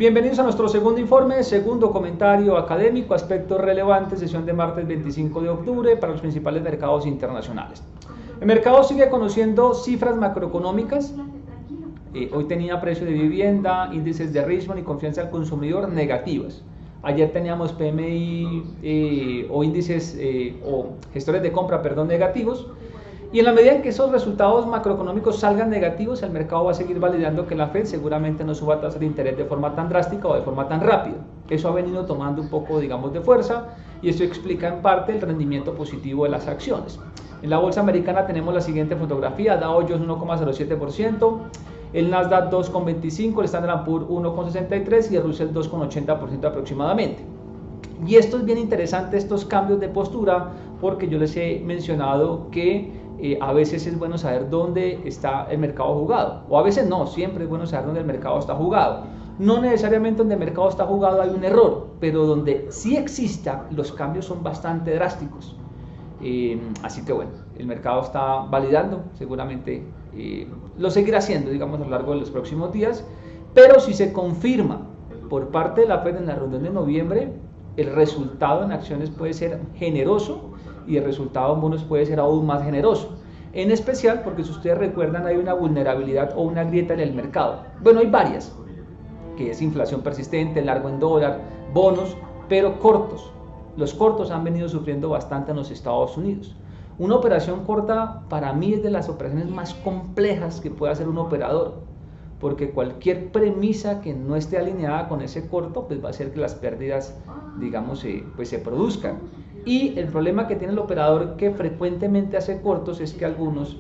Bienvenidos a nuestro segundo informe, segundo comentario académico, aspectos relevantes, sesión de martes 25 de octubre para los principales mercados internacionales. El mercado sigue conociendo cifras macroeconómicas. Hoy tenía precio de vivienda, índices de Richmond y confianza del consumidor negativas. Ayer teníamos PMI o índices o gestores de compra, negativos. Y en la medida en que esos resultados macroeconómicos salgan negativos, el mercado va a seguir validando que la Fed seguramente no suba tasas de interés de forma tan drástica o de forma tan rápida. Eso ha venido tomando un poco, de fuerza, y esto explica en parte el rendimiento positivo de las acciones. En la bolsa americana tenemos la siguiente fotografía: Dow Jones 1,07%, el Nasdaq 2,25%, el Standard & Poor's 1,63% y el Russell 2,80% aproximadamente. Y esto es bien interesante, estos cambios de postura, porque yo les he mencionado que a veces es bueno saber dónde está el mercado jugado, o a veces no, siempre es bueno saber dónde el mercado está jugado. No necesariamente donde el mercado está jugado hay un error, pero donde sí exista, los cambios son bastante drásticos. Así que bueno, el mercado está validando, seguramente lo seguirá haciendo, a lo largo de los próximos días, pero si se confirma por parte de la Fed en la reunión de noviembre, el resultado en acciones puede ser generoso y el resultado en bonos puede ser aún más generoso. En especial porque, si ustedes recuerdan, hay una vulnerabilidad o una grieta en el mercado. Bueno, hay varias, que es inflación persistente, largo en dólar, bonos, pero cortos. Los cortos han venido sufriendo bastante en los Estados Unidos. Una operación corta para mí es de las operaciones más complejas que puede hacer un operador, porque cualquier premisa que no esté alineada con ese corto, pues va a hacer que las pérdidas, se produzcan. Y el problema que tiene el operador que frecuentemente hace cortos es que algunos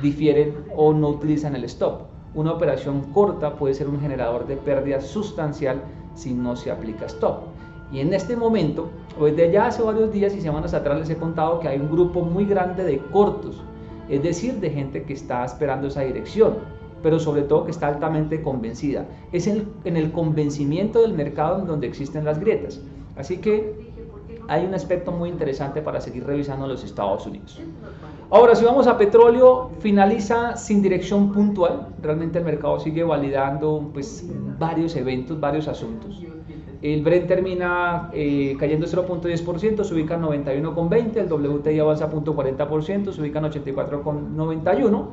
difieren o no utilizan el stop. Una operación corta puede ser un generador de pérdida sustancial si no se aplica stop. Y en este momento, o desde ya hace varios días y semanas atrás, les he contado que hay un grupo muy grande de cortos, es decir, de gente que está esperando esa dirección, pero sobre todo que está altamente convencida. Es en el convencimiento del mercado en donde existen las grietas. Así que hay un aspecto muy interesante para seguir revisando los Estados Unidos. Ahora, si vamos a petróleo, finaliza sin dirección puntual. Realmente el mercado sigue validando varios eventos, varios asuntos. El Brent termina cayendo 0.10%, se ubica en 91,20, el WTI avanza 0.40%, se ubica en 84,91,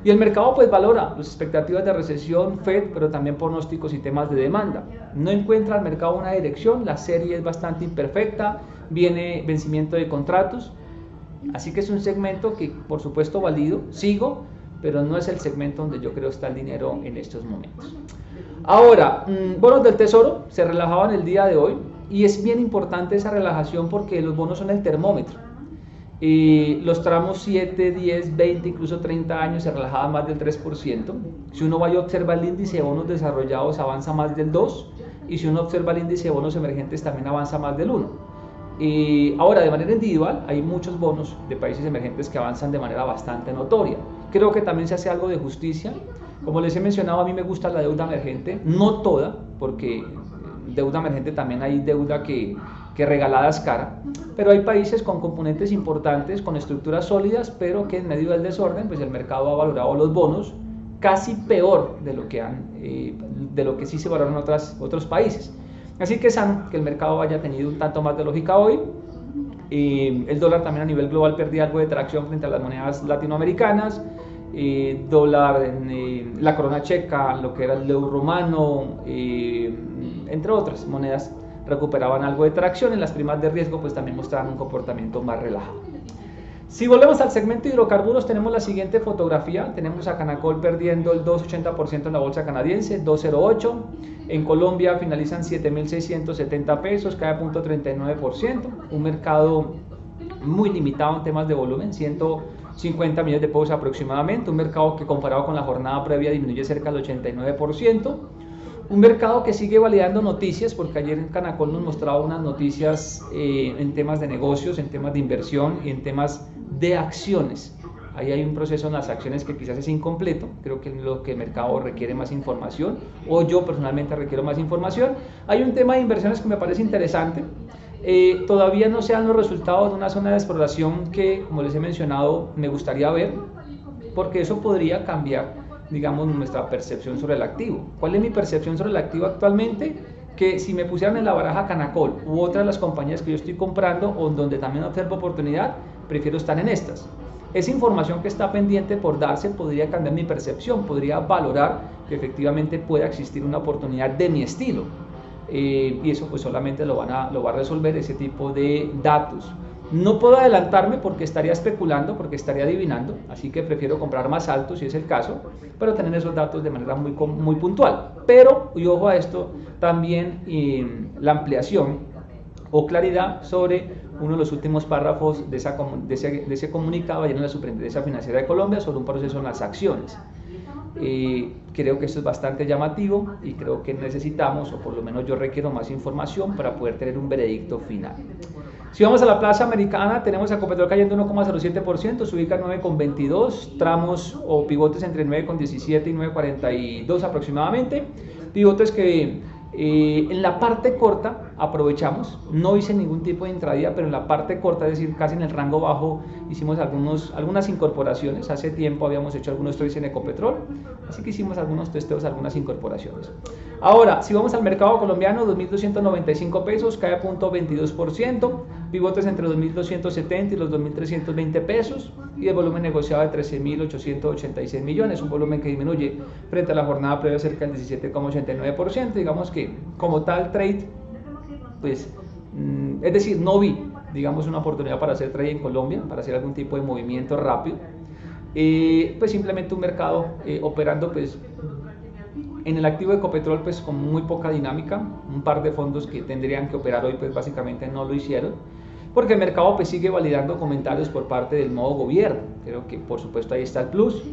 y el mercado valora las expectativas de recesión, Fed, pero también pronósticos y temas de demanda. No encuentra el mercado una dirección, la serie es bastante imperfecta, viene vencimiento de contratos, así que es un segmento que por supuesto valido, sigo, pero no es el segmento donde yo creo está el dinero en estos momentos. Ahora, bonos del tesoro se relajaban el día de hoy, y es bien importante esa relajación porque los bonos son el termómetro. Los tramos 7, 10, 20, incluso 30 años se relajaban más del 3%. Si uno vaya a observar el índice de bonos desarrollados, avanza más del 2%, y si uno observa el índice de bonos emergentes, también avanza más del 1%. Ahora, de manera individual, hay muchos bonos de países emergentes que avanzan de manera bastante notoria. Creo que también se hace algo de justicia. Como les he mencionado, a mí me gusta la deuda emergente, no toda, porque deuda emergente también hay deuda que regalada es cara, pero hay países con componentes importantes, con estructuras sólidas, pero que en medio del desorden, el mercado ha valorado los bonos casi peor de lo que sí se valoran otros países. Así que es sano que el mercado haya tenido un tanto más de lógica hoy. El dólar también a nivel global perdía algo de tracción frente a las monedas latinoamericanas. Dólar en la corona checa, lo que era el euro romano, entre otras monedas, recuperaban algo de tracción. En las primas de riesgo también mostraban un comportamiento más relajado. Si volvemos al segmento de hidrocarburos, tenemos la siguiente fotografía. Tenemos a Canacol perdiendo el 2,80% en la bolsa canadiense, 2,08%. En Colombia finalizan 7.670 pesos, cae 0.39%. Un mercado muy limitado en temas de volumen, 150 millones de pesos aproximadamente. Un mercado que, comparado con la jornada previa, disminuye cerca del 89%. Un mercado que sigue validando noticias, porque ayer en Canacol nos mostraba unas noticias en temas de negocios, en temas de inversión y en temas de acciones. Ahí hay un proceso en las acciones que quizás es incompleto. Creo que lo que el mercado requiere más información, o yo personalmente requiero más información. Hay un tema de inversiones que me parece interesante. Todavía no se dan los resultados de una zona de exploración que, como les he mencionado, me gustaría ver, porque eso podría cambiar digamos, nuestra percepción sobre el activo. ¿Cuál es mi percepción sobre el activo actualmente? Que si me pusieran en la baraja Canacol u otra de las compañías que yo estoy comprando o donde también observo oportunidad, prefiero estar en estas. Esa información que está pendiente por darse podría cambiar mi percepción, podría valorar que efectivamente pueda existir una oportunidad de mi estilo. Y eso pues solamente lo va a resolver ese tipo de datos. No puedo adelantarme porque estaría especulando, porque estaría adivinando, así que prefiero comprar más alto si es el caso, pero tener esos datos de manera muy puntual. Pero, y ojo a esto, también la ampliación o claridad sobre uno de los últimos párrafos de ese comunicado ayer en la Superintendencia Financiera de Colombia sobre un proceso en las acciones. Creo que esto es bastante llamativo y creo que necesitamos, o por lo menos yo requiero más información para poder tener un veredicto final. Si vamos a la plaza americana, tenemos a Ecopetrol cayendo 1,07%, se ubica en 9,22, tramos o pivotes entre 9,17 y 9,42 aproximadamente, pivotes que en la parte corta aprovechamos, no hice ningún tipo de intradía, pero en la parte corta, es decir, casi en el rango bajo, hicimos algunas incorporaciones. Hace tiempo habíamos hecho algunos trades en Ecopetrol, así que hicimos algunos testeos, algunas incorporaciones. Ahora, si vamos al mercado colombiano, 2.295 pesos, cae 0,22%, pivotes entre 2.270 y los 2.320 pesos, y el volumen negociado de 13.886 millones, un volumen que disminuye frente a la jornada previa cerca del 17,89%. Digamos que como tal trade, pues, es decir, no vi, digamos, una oportunidad para hacer trade en Colombia, para hacer algún tipo de movimiento rápido, pues simplemente un mercado operando pues en el activo de Ecopetrol pues con muy poca dinámica. Un par de fondos que tendrían que operar hoy pues básicamente no lo hicieron, porque el mercado pues sigue validando comentarios por parte del nuevo gobierno. Creo que por supuesto ahí está el plus.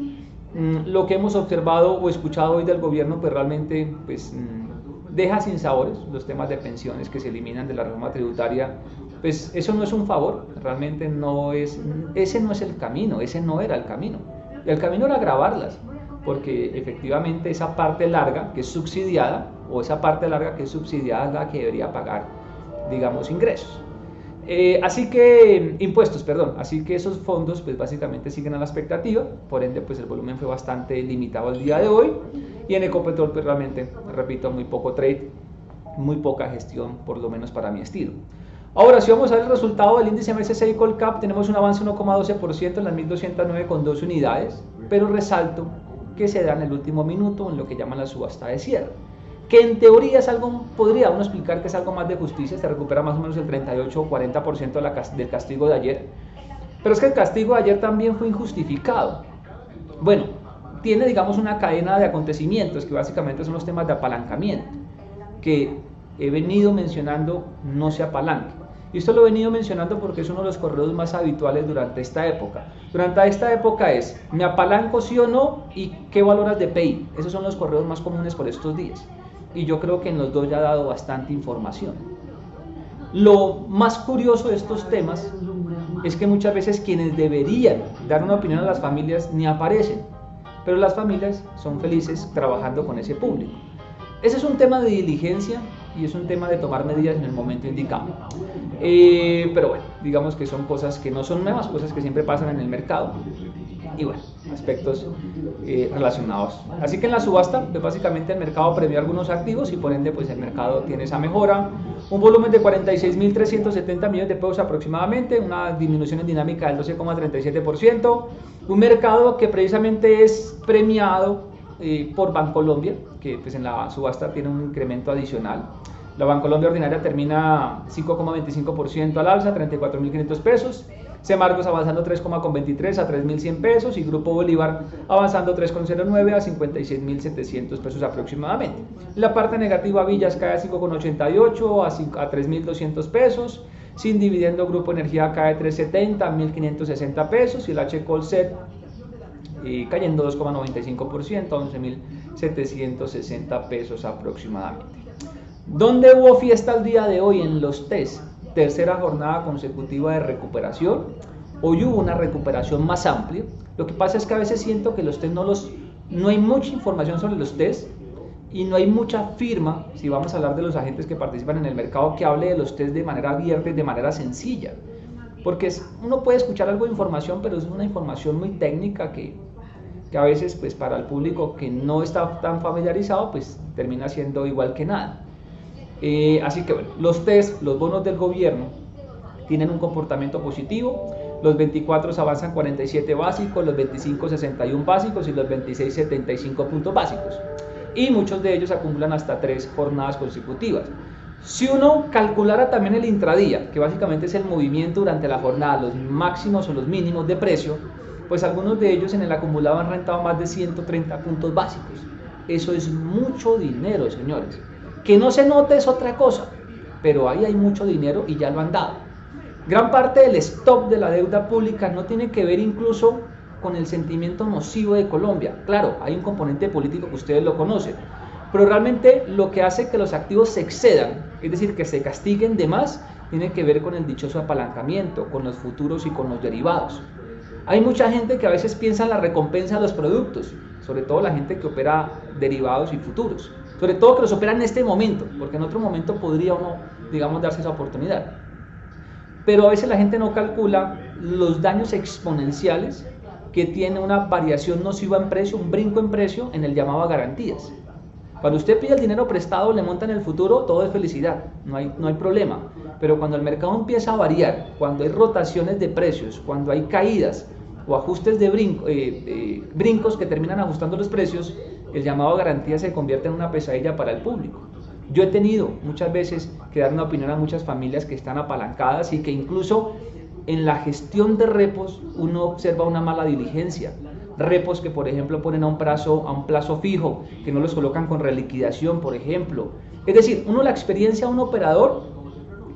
Lo que hemos observado o escuchado hoy del gobierno pues realmente pues deja sin sabores los temas de pensiones que se eliminan de la reforma tributaria. Pues eso no es un favor, realmente no es, ese no es el camino, ese no era el camino. El camino era gravarlas, porque efectivamente esa parte larga que es subsidiada, o esa parte larga que es subsidiada es la que debería pagar, digamos, ingresos. Así que, impuestos, perdón, así que esos fondos pues básicamente siguen a la expectativa, por ende pues el volumen fue bastante limitado el día de hoy, y en Ecopetrol pues realmente, repito, muy poco trade, muy poca gestión, por lo menos para mi estilo. Ahora, si vamos a ver el resultado del índice MSCI Colcap, tenemos un avance 1,12% en las 1.209,2 unidades, pero resalto que se da en el último minuto en lo que llaman la subasta de cierre, que en teoría es algo, podría uno explicar que es algo más de justicia, se recupera más o menos el 38 o 40% del castigo de ayer, pero es que el castigo de ayer también fue injustificado. Bueno, tiene digamos una cadena de acontecimientos que básicamente son los temas de apalancamiento, que he venido mencionando no se apalanque. Y esto lo he venido mencionando porque es uno de los correos más habituales durante esta época. Durante esta época es, ¿me apalanco sí o no? ¿Y qué valoras de PI? Esos son los correos más comunes por estos días. Y yo creo que en los dos ya ha dado bastante información. Lo más curioso de estos temas es que muchas veces quienes deberían dar una opinión a las familias ni aparecen, pero las familias son felices trabajando con ese público. Ese es un tema de diligencia y es un tema de tomar medidas en el momento indicado. Pero bueno, digamos que son cosas que no son nuevas, cosas que siempre pasan en el mercado. Y bueno, aspectos relacionados. Así que en la subasta, pues básicamente el mercado premió algunos activos y por ende pues el mercado tiene esa mejora. Un volumen de 46.370 millones de pesos aproximadamente, una disminución en dinámica del 12,37%. Un mercado que precisamente es premiado por Bancolombia, que pues en la subasta tiene un incremento adicional. La Bancolombia ordinaria termina 5,25% al alza, 34.500 pesos. Semargos avanzando 3,23 a 3.100 pesos y Grupo Bolívar avanzando 3,09 a 56.700 pesos aproximadamente. La parte negativa, Villas cae a 5,88 a 3.200 pesos. Sin dividendo, Grupo Energía cae 3,70 a 1.560 pesos y el H. Colset cayendo 2,95% a 11.760 pesos aproximadamente. ¿Dónde hubo fiesta el día de hoy? En los test. Tercera jornada consecutiva de recuperación. Hoy hubo una recuperación más amplia. Lo que pasa es que a veces siento que los test no hay mucha información sobre los test y no hay mucha firma, si vamos a hablar de los agentes que participan en el mercado, que hable de los test de manera abierta y de manera sencilla. Porque uno puede escuchar algo de información, pero es una información muy técnica que que a veces pues para el público que no está tan familiarizado pues termina siendo igual que nada. Así que bueno, los TES, los bonos del gobierno, tienen un comportamiento positivo. Los 24 avanzan 47 básicos, los 25 61 básicos y los 26 75 puntos básicos. Y muchos de ellos acumulan hasta 3 jornadas consecutivas. Si uno calculara también el intradía, que básicamente es el movimiento durante la jornada, los máximos o los mínimos de precio, pues algunos de ellos en el acumulado han rentado más de 130 puntos básicos. Eso es mucho dinero, señores. Que no se note es otra cosa, pero ahí hay mucho dinero y ya lo han dado. Gran parte del stock de la deuda pública no tiene que ver incluso con el sentimiento nocivo de Colombia. Claro, hay un componente político que ustedes lo conocen, pero realmente lo que hace que los activos se excedan, es decir, que se castiguen de más, tiene que ver con el dichoso apalancamiento, con los futuros y con los derivados. Hay mucha gente que a veces piensa en la recompensa de los productos, sobre todo la gente que opera derivados y futuros, sobre todo que los opera en este momento, porque en otro momento podría o no, digamos, darse esa oportunidad. Pero a veces la gente no calcula los daños exponenciales que tiene una variación nociva en precio, un brinco en precio en el llamado a garantías. Cuando usted pide el dinero prestado, le monta en el futuro, todo es felicidad, no hay problema. Pero cuando el mercado empieza a variar, cuando hay rotaciones de precios, cuando hay caídas o ajustes de brincos que terminan ajustando los precios, el llamado a garantía se convierte en una pesadilla para el público. Yo he tenido muchas veces que dar una opinión a muchas familias que están apalancadas y que incluso en la gestión de repos uno observa una mala diligencia. Repos que por ejemplo ponen a un plazo fijo, que no los colocan con reliquidación, por ejemplo. Es decir, uno la experiencia de un operador,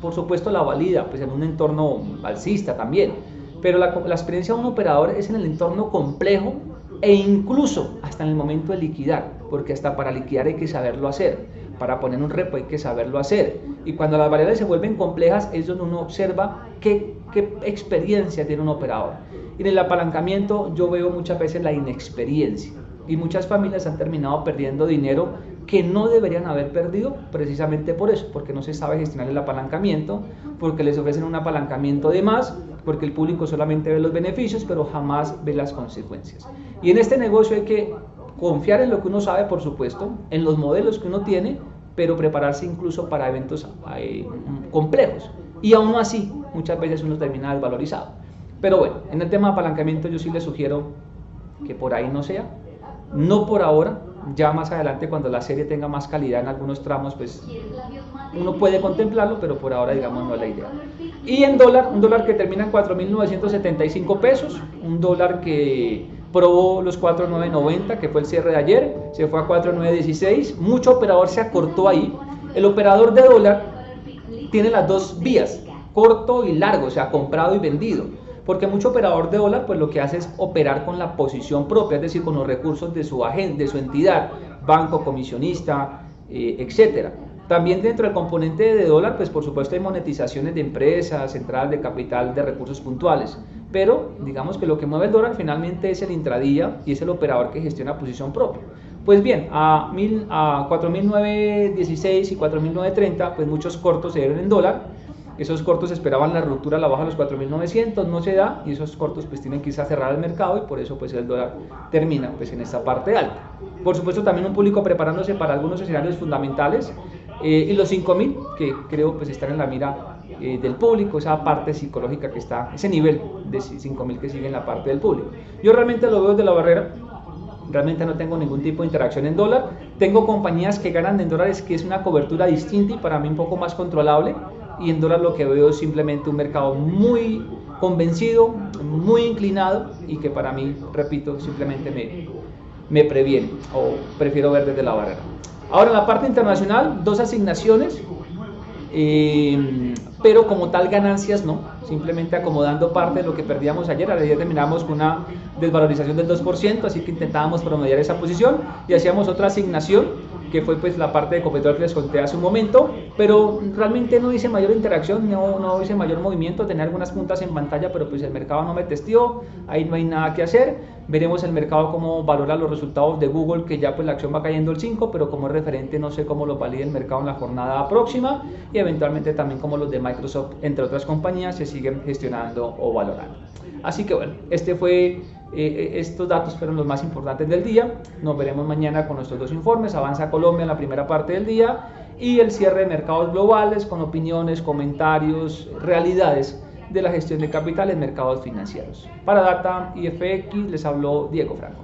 por supuesto la valida, pues en un entorno alcista también, pero la experiencia de un operador es en el entorno complejo e incluso hasta en el momento de liquidar, porque hasta para liquidar hay que saberlo hacer, para poner un repo hay que saberlo hacer, y cuando las variables se vuelven complejas es donde uno observa qué experiencia tiene un operador. Y en el apalancamiento yo veo muchas veces la inexperiencia, y muchas familias han terminado perdiendo dinero que no deberían haber perdido precisamente por eso, porque no se sabe gestionar el apalancamiento, porque les ofrecen un apalancamiento de más, porque el público solamente ve los beneficios pero jamás ve las consecuencias. Y en este negocio hay que confiar en lo que uno sabe, por supuesto, en los modelos que uno tiene, pero prepararse incluso para eventos complejos. Y aún así, muchas veces uno termina desvalorizado. Pero bueno, en el tema de apalancamiento yo sí les sugiero que por ahí no sea, no por ahora, ya más adelante cuando la serie tenga más calidad en algunos tramos, pues uno puede contemplarlo, pero por ahora digamos no es la idea. Y en dólar, un dólar que termina en 4.975 pesos, un dólar que probó los 4.990, que fue el cierre de ayer, se fue a 4.916, mucho operador se acortó ahí. El operador de dólar tiene las dos vías, corto y largo, o sea, comprado y vendido, porque mucho operador de dólar pues lo que hace es operar con la posición propia, es decir, con los recursos de su agente, de su entidad, banco, comisionista, etcétera. También dentro del componente de dólar, pues por supuesto hay monetizaciones de empresas, entradas de capital de recursos puntuales, pero digamos que lo que mueve el dólar finalmente es el intradía y es el operador que gestiona posición propia. Pues bien, a 4.916 y 4.930, pues muchos cortos se dieron en dólar. Esos cortos esperaban la ruptura a la baja de los 4.900, no se da, y esos cortos pues tienen que irse a cerrar el mercado y por eso pues el dólar termina pues en esta parte alta. Por supuesto también un público preparándose para algunos escenarios fundamentales, y los 5.000 que creo pues están en la mira del público, esa parte psicológica que está, ese nivel de 5.000 que sigue en la parte del público. Yo realmente lo veo desde la barrera. Realmente no tengo ningún tipo de interacción en dólar. Tengo compañías que ganan en dólares, que es una cobertura distinta y para mí un poco más controlable. Y en dólar lo que veo es simplemente un mercado muy convencido, muy inclinado y que para mí, repito, simplemente me previene o prefiero ver desde la barrera. Ahora en la parte internacional, dos asignaciones, pero como tal ganancias no, simplemente acomodando parte de lo que perdíamos ayer. Ayer terminamos con una desvalorización del 2%, así que intentábamos promediar esa posición y hacíamos otra asignación que fue pues la parte de Ecopetrol que les conté hace un momento, pero realmente no hice mayor interacción, no hice mayor movimiento, tenía algunas puntas en pantalla, pero pues el mercado no me testeó, ahí no hay nada que hacer. Veremos el mercado cómo valora los resultados de Google, que ya pues la acción va cayendo el 5, pero como referente no sé cómo lo valide el mercado en la jornada próxima, y eventualmente también como los de Microsoft, entre otras compañías, se siguen gestionando o valorando. Así que bueno, estos datos fueron los más importantes del día. Nos veremos mañana con nuestros dos informes: Avanza Colombia en la primera parte del día y el cierre de mercados globales con opiniones, comentarios, realidades de la gestión de capital en mercados financieros. Para Data IFX les habló Diego Franco.